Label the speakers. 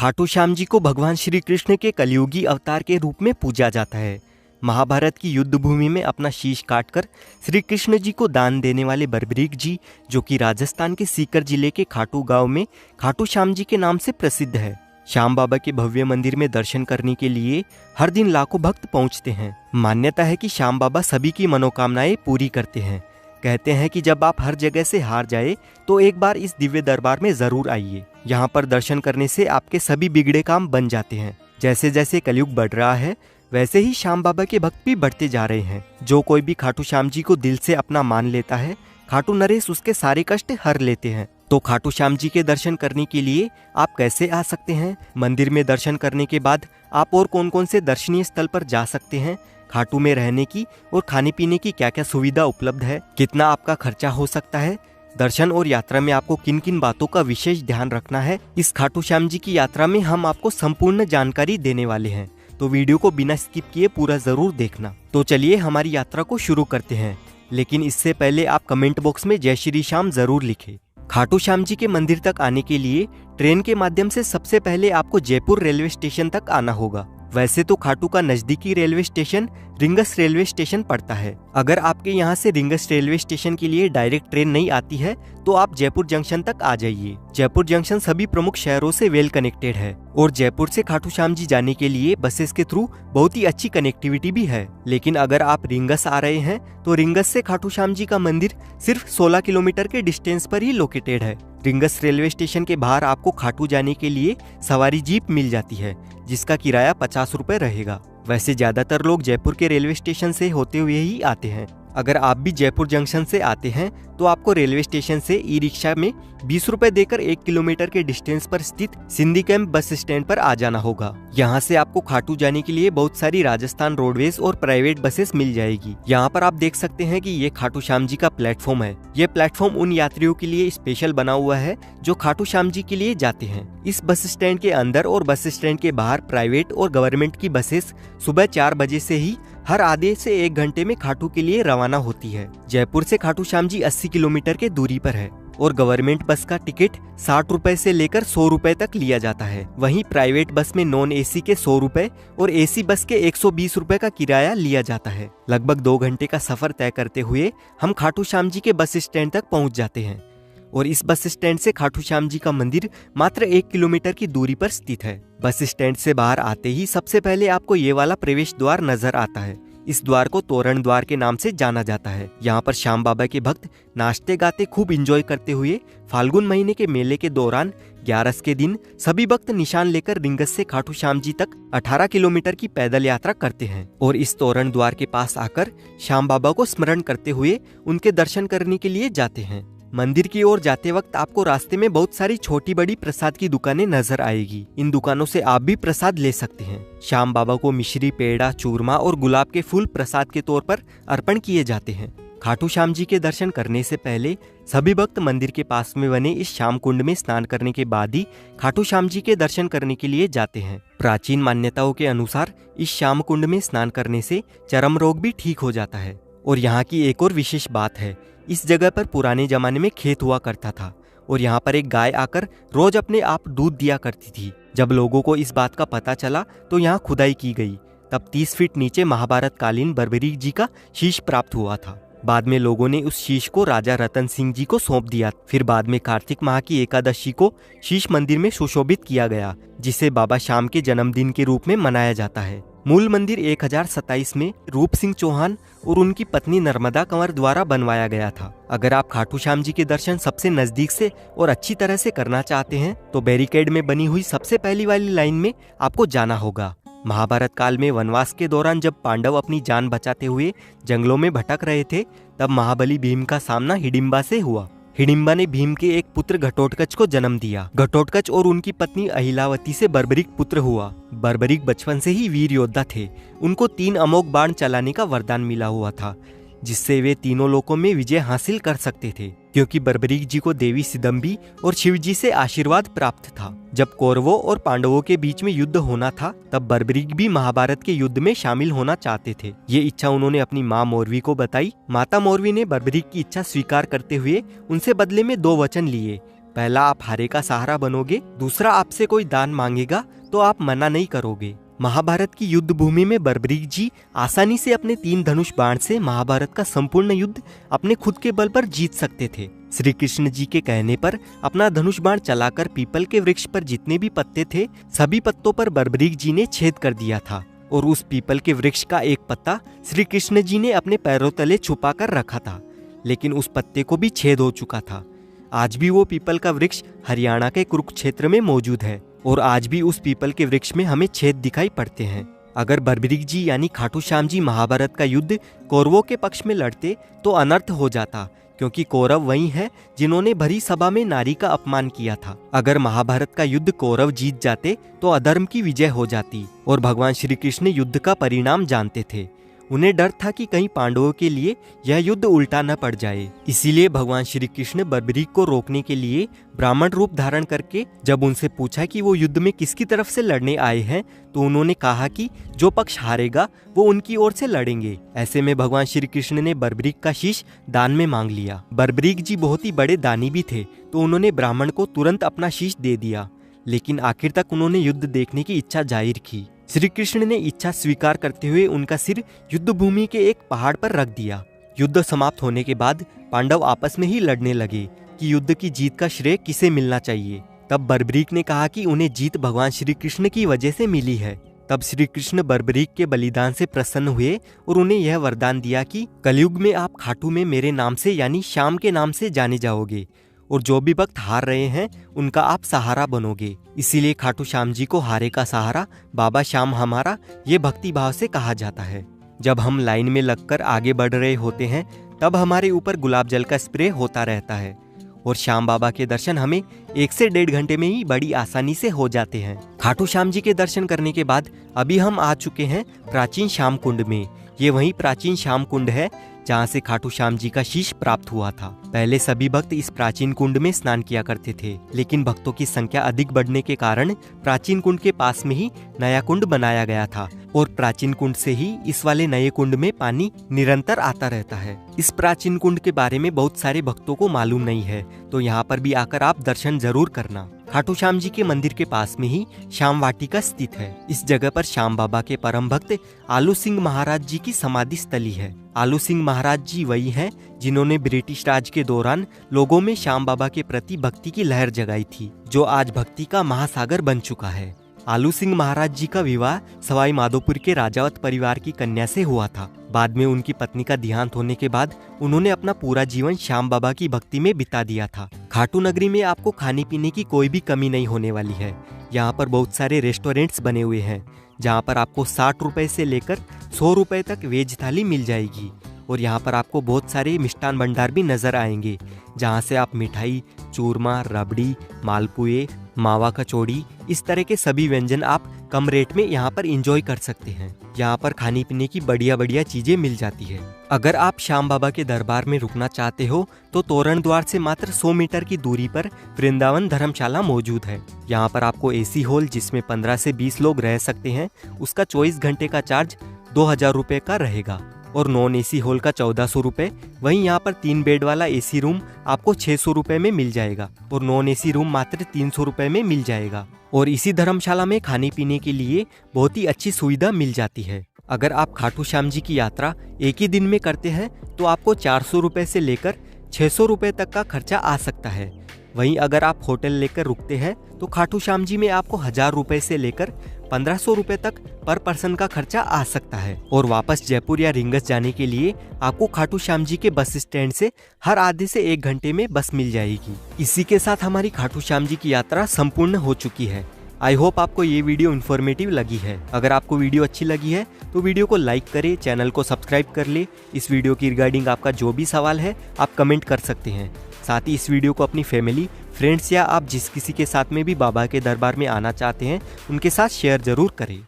Speaker 1: खाटू श्याम जी को भगवान श्री कृष्ण के कलयुगी अवतार के रूप में पूजा जाता है। महाभारत की युद्ध भूमि में अपना शीश काटकर श्री कृष्ण जी को दान देने वाले बर्बरीक जी, जो कि राजस्थान के सीकर जिले के खाटू गांव में खाटू श्याम जी के नाम से प्रसिद्ध है। श्याम बाबा के भव्य मंदिर में दर्शन करने के लिए हर दिन लाखों भक्त पहुंचते हैं। मान्यता है कि श्याम बाबा सभी की मनोकामनाएं पूरी करते हैं। कहते हैं कि जब आप हर जगह से हार जाए तो एक बार इस दिव्य दरबार में जरूर आइए। यहाँ पर दर्शन करने से आपके सभी बिगड़े काम बन जाते हैं। जैसे जैसे कलयुग बढ़ रहा है वैसे ही श्याम बाबा के भक्त भी बढ़ते जा रहे हैं। जो कोई भी खाटू श्याम जी को दिल से अपना मान लेता है, खाटू नरेश उसके सारे कष्ट हर लेते हैं। तो खाटू श्याम जी के दर्शन करने के लिए आप कैसे आ सकते हैं? मंदिर में दर्शन करने के बाद आप और कौन कौन से दर्शनीय स्थल पर जा सकते हैं? खाटू में रहने की और खाने पीने की क्या क्या सुविधा उपलब्ध है? कितना आपका खर्चा हो सकता है? दर्शन और यात्रा में आपको किन किन बातों का विशेष ध्यान रखना है? इस खाटू श्याम जी की यात्रा में हम आपको संपूर्ण जानकारी देने वाले हैं, तो वीडियो को बिना स्किप किए पूरा जरूर देखना। तो चलिए हमारी यात्रा को शुरू करते हैं, लेकिन इससे पहले आप कमेंट बॉक्स में जय श्री श्याम जरूर लिखें। खाटू श्याम जी के मंदिर तक आने के लिए ट्रेन के माध्यम से सबसे पहले आपको जयपुर रेलवे स्टेशन तक आना होगा। वैसे तो खाटू का नजदीकी railway station rings railway station पड़ता है। अगर आपके यहाँ से रिंगस रेलवे स्टेशन के लिए डायरेक्ट ट्रेन नहीं आती है तो आप जयपुर जंक्शन तक आ जाइए। जयपुर जंक्शन सभी प्रमुख शहरों से वेल कनेक्टेड है और जयपुर से खाटू श्याम जी जाने के लिए बसेस के थ्रू बहुत ही अच्छी कनेक्टिविटी भी है। लेकिन अगर आप रिंगस आ रहे हैं तो रिंगस से खाटू श्याम जी का मंदिर सिर्फ 16 किलोमीटर के डिस्टेंस पर ही लोकेटेड है। रिंगस रेलवे स्टेशन के बाहर आपको खाटू जाने के लिए सवारी जीप मिल जाती है, जिसका किराया 50 रुपए रहेगा। वैसे ज्यादातर लोग जयपुर के रेलवे स्टेशन से होते हुए ही आते हैं। अगर आप भी जयपुर जंक्शन से आते हैं तो आपको रेलवे स्टेशन से ई रिक्शा में 20 रुपए देकर 1 किलोमीटर के डिस्टेंस पर स्थित सिंधी कैंप बस स्टैंड पर आ जाना होगा। यहाँ से आपको खाटू जाने के लिए बहुत सारी राजस्थान रोडवेज और प्राइवेट बसेस मिल जाएगी। यहाँ पर आप देख सकते हैं कि ये खाटू श्याम जी का प्लेटफॉर्म है। ये प्लेटफॉर्म उन यात्रियों के लिए स्पेशल बना हुआ है जो खाटू श्याम जी के लिए जाते हैं। इस बस स्टैंड के अंदर और बस स्टैंड के बाहर प्राइवेट और गवर्नमेंट की बसेस सुबह 4 बजे से ही हर आधे से 1 घंटे में खाटू के लिए रवाना होती है। जयपुर से खाटू श्याम जी 80 किलोमीटर के दूरी पर है और गवर्नमेंट बस का टिकट 60 रुपए से लेकर 100 रुपए तक लिया जाता है। वहीं प्राइवेट बस में नॉन एसी के 100 रुपए और एसी बस के 120 रुपए का किराया लिया जाता है। लगभग 2 घंटे का सफर तय करते हुए हम खाटू श्याम जी के बस स्टैंड तक पहुंच जाते हैं और इस बस स्टैंड से खाटू श्याम जी का मंदिर मात्र 1 किलोमीटर की दूरी पर स्थित है। बस स्टैंड से बाहर आते ही सबसे पहले आपको ये वाला प्रवेश द्वार नजर आता है। इस द्वार को तोरण द्वार के नाम से जाना जाता है। यहाँ पर श्याम बाबा के भक्त नाचते गाते खूब एंजॉय करते हुए फाल्गुन महीने के मेले के दौरान 11 के दिन सभी भक्त निशान लेकर रिंगस से खाटू श्याम जी तक 18 किलोमीटर की पैदल यात्रा करते हैं और इस तोरण द्वार के पास आकर श्याम बाबा को स्मरण करते हुए उनके दर्शन करने के लिए जाते हैं। मंदिर की ओर जाते वक्त आपको रास्ते में बहुत सारी छोटी बड़ी प्रसाद की दुकानें नजर आएगी। इन दुकानों से आप भी प्रसाद ले सकते हैं। श्याम बाबा को मिश्री, पेड़ा, चूरमा और गुलाब के फूल प्रसाद के तौर पर अर्पण किए जाते हैं। खाटू श्याम जी के दर्शन करने से पहले सभी भक्त मंदिर के पास में बने इस श्याम कुंड में स्नान करने के बाद ही खाटू श्याम जी के दर्शन करने के लिए जाते हैं। प्राचीन मान्यताओं के अनुसार इस श्याम कुंड में स्नान करने से चर्म रोग भी ठीक हो जाता है। और यहाँ की एक और विशेष बात है, इस जगह पर पुराने जमाने में खेत हुआ करता था और यहाँ पर एक गाय आकर रोज अपने आप दूध दिया करती थी। जब लोगों को इस बात का पता चला तो यहाँ खुदाई की गई। तब 30 फीट नीचे महाभारत कालीन बर्बरीक जी का शीश प्राप्त हुआ था। बाद में लोगों ने उस शीश को राजा रतन सिंह जी को सौंप दिया। फिर बाद में कार्तिक माह की एकादशी को शीश मंदिर में सुशोभित किया गया, जिसे बाबा श्याम के जन्मदिन के रूप में मनाया जाता है। मूल मंदिर 1027 में रूप सिंह चौहान और उनकी पत्नी नर्मदा कंवर द्वारा बनवाया गया था। अगर आप खाटू श्याम जी के दर्शन सबसे नजदीक से और अच्छी तरह से करना चाहते हैं तो बैरिकेड में बनी हुई सबसे पहली वाली लाइन में आपको जाना होगा। महाभारत काल में वनवास के दौरान जब पांडव अपनी जान बचाते हुए जंगलों में भटक रहे थे, तब महाबली भीम का सामना हिडिंबा से हुआ। हिडिंबा ने भीम के एक पुत्र घटोत्कच को जन्म दिया। घटोत्कच और उनकी पत्नी अहिलावती से बर्बरीक पुत्र हुआ। बर्बरीक बचपन से ही वीर योद्धा थे। उनको 3 अमोघ बाण चलाने का वरदान मिला हुआ था, जिससे वे तीनों लोकों में विजय हासिल कर सकते थे। क्योंकि बर्बरीक जी को देवी सिदम्बी और शिव जी से आशीर्वाद प्राप्त था। जब कौरवों और पांडवों के बीच में युद्ध होना था, तब बर्बरीक भी महाभारत के युद्ध में शामिल होना चाहते थे। ये इच्छा उन्होंने अपनी माँ मौरवी को बताई। माता मौरवी ने बर्बरीक की इच्छा स्वीकार करते हुए उनसे बदले में 2 वचन लिए। पहला, आप हारे का सहारा बनोगे, दूसरा, आपसे कोई दान मांगेगा तो आप मना नहीं करोगे। महाभारत की युद्ध भूमि में बर्बरीक जी आसानी से अपने 3 धनुष बाण से महाभारत का संपूर्ण युद्ध अपने खुद के बल पर जीत सकते थे। श्री कृष्ण जी के कहने पर अपना धनुष बाण चलाकर पीपल के वृक्ष पर जितने भी पत्ते थे सभी पत्तों पर बर्बरीक जी ने छेद कर दिया था और उस पीपल के वृक्ष का एक पत्ता श्री कृष्ण जी ने अपने पैरों तले छुपा कर रखा था, लेकिन उस पत्ते को भी छेद हो चुका था। आज भी वो पीपल का वृक्ष हरियाणा के कुरुक्षेत्र में मौजूद है और आज भी उस पीपल के वृक्ष में हमें छेद दिखाई पड़ते हैं। अगर बर्बरीक जी यानी खाटू श्याम जी महाभारत का युद्ध कौरवों के पक्ष में लड़ते तो अनर्थ हो जाता, क्योंकि कौरव वही हैं जिन्होंने भरी सभा में नारी का अपमान किया था। अगर महाभारत का युद्ध कौरव जीत जाते तो अधर्म की विजय हो जाती और भगवान श्री कृष्ण युद्ध का परिणाम जानते थे। उन्हें डर था कि कहीं पांडवों के लिए यह युद्ध उल्टा न पड़ जाए। इसीलिए भगवान श्री कृष्ण बर्बरीक को रोकने के लिए ब्राह्मण रूप धारण करके जब उनसे पूछा कि वो युद्ध में किसकी तरफ से लड़ने आए हैं, तो उन्होंने कहा कि जो पक्ष हारेगा वो उनकी ओर से लड़ेंगे। ऐसे में भगवान श्री कृष्ण ने बर्बरीक का शीश दान में मांग लिया। बर्बरीक जी बहुत ही बड़े दानी भी थे, तो उन्होंने ब्राह्मण को तुरंत अपना शीश दे दिया, लेकिन आखिर तक उन्होंने युद्ध देखने की इच्छा जाहिर की। श्री कृष्ण ने इच्छा स्वीकार करते हुए उनका सिर युद्ध भूमि के एक पहाड़ पर रख दिया। युद्ध समाप्त होने के बाद पांडव आपस में ही लड़ने लगे कि युद्ध की जीत का श्रेय किसे मिलना चाहिए। तब बर्बरीक ने कहा कि उन्हें जीत भगवान श्री कृष्ण की वजह से मिली है। तब श्री कृष्ण बर्बरीक के बलिदान से प्रसन्न हुए और उन्हें यह वरदान दिया कि कलयुग में आप खाटू में मेरे नाम से यानी श्याम के नाम से जाने जाओगे और जो भी भक्त हार रहे हैं उनका आप सहारा बनोगे। इसीलिए खाटू श्याम जी को हारे का सहारा बाबा श्याम हमारा ये भक्ति भाव से कहा जाता है। जब हम लाइन में लगकर आगे बढ़ रहे होते हैं तब हमारे ऊपर गुलाब जल का स्प्रे होता रहता है और श्याम बाबा के दर्शन हमें 1 से 1.5 घंटे में ही बड़ी आसानी से हो जाते हैं। खाटू श्याम जी के दर्शन करने के बाद अभी हम आ चुके हैं प्राचीन श्याम कुंड में। ये वही प्राचीन श्याम कुंड है जहाँ से खाटू श्याम जी का शीश प्राप्त हुआ था। पहले सभी भक्त इस प्राचीन कुंड में स्नान किया करते थे, लेकिन भक्तों की संख्या अधिक बढ़ने के कारण प्राचीन कुंड के पास में ही नया कुंड बनाया गया था और प्राचीन कुंड से ही इस वाले नए कुंड में पानी निरंतर आता रहता है। इस प्राचीन कुंड के बारे में बहुत सारे भक्तों को मालूम नहीं है, तो यहाँ पर भी आकर आप दर्शन जरूर करना। खाटू श्याम जी के मंदिर के पास में ही श्याम वाटिका स्थित है। इस जगह पर श्याम बाबा के परम भक्त आलू सिंह महाराज जी की समाधि स्थली है। आलू सिंह महाराज जी वही हैं जिन्होंने ब्रिटिश राज के दौरान लोगों में श्याम बाबा के प्रति भक्ति की लहर जगाई थी, जो आज भक्ति का महासागर बन चुका है। आलू सिंह महाराज जी का विवाह सवाई माधोपुर के राजावत परिवार की कन्या से हुआ था। बाद में उनकी पत्नी का देहांत होने के बाद उन्होंने अपना पूरा जीवन श्याम बाबा की भक्ति में बिता दिया था। खाटू नगरी में आपको खाने पीने की कोई भी कमी नहीं होने वाली है। यहाँ पर बहुत सारे रेस्टोरेंट्स बने हुए हैं जहाँ पर आपको 60 रुपए से लेकर 100 रुपए तक वेज थाली मिल जाएगी और यहाँ पर आपको बहुत सारे मिष्ठान भंडार भी नजर आएंगे जहाँ से आप मिठाई, चूरमा, रबड़ी, मालपुए, मावा कचौड़ी, इस तरह के सभी व्यंजन आप कम रेट में यहाँ पर एंजॉय कर सकते हैं। यहाँ पर खाने पीने की बढ़िया बढ़िया चीजें मिल जाती है। अगर आप श्याम बाबा के दरबार में रुकना चाहते हो तो तोरण द्वार से मात्र 100 मीटर की दूरी पर वृंदावन धर्मशाला मौजूद है। यहाँ पर आपको एसी हॉल जिसमें 15 से 20 लोग रह सकते हैं उसका 24 घंटे का चार्ज 2000 रुपए का रहेगा और नॉन एसी हॉल का 1400 रुपए। वहीं यहाँ पर 3 बेड वाला एसी रूम आपको 600 रुपए में मिल जाएगा और नॉन एसी रूम मात्र 300 रुपए में मिल जाएगा। और इसी धर्मशाला में खाने पीने के लिए बहुत ही अच्छी सुविधा मिल जाती है। अगर आप खाटू श्याम जी की यात्रा एक ही दिन में करते हैं तो आपको 400 रुपए से लेकर 600 रुपए तक का खर्चा आ सकता है। वहीं अगर आप होटल लेकर रुकते हैं तो खाटू श्याम जी में आपको 1000 रुपए से लेकर 1500 रुपए तक पर पर्सन का खर्चा आ सकता है। और वापस जयपुर या रिंगस जाने के लिए आपको खाटू श्याम जी के बस स्टैंड से हर आधे से 1 घंटे में बस मिल जाएगी। इसी के साथ हमारी खाटू श्याम जी की यात्रा संपूर्ण हो चुकी है। आई होप आपको ये वीडियो इन्फॉर्मेटिव लगी है। अगर आपको वीडियो अच्छी लगी है तो वीडियो को लाइक करें, चैनल को सब्सक्राइब कर ले। इस वीडियो की रिगार्डिंग आपका जो भी सवाल है आप कमेंट कर सकते हैं। साथ ही इस वीडियो को अपनी फैमिली, फ्रेंड्स या आप जिस किसी के साथ में भी बाबा के दरबार में आना चाहते हैं उनके साथ शेयर जरूर करें।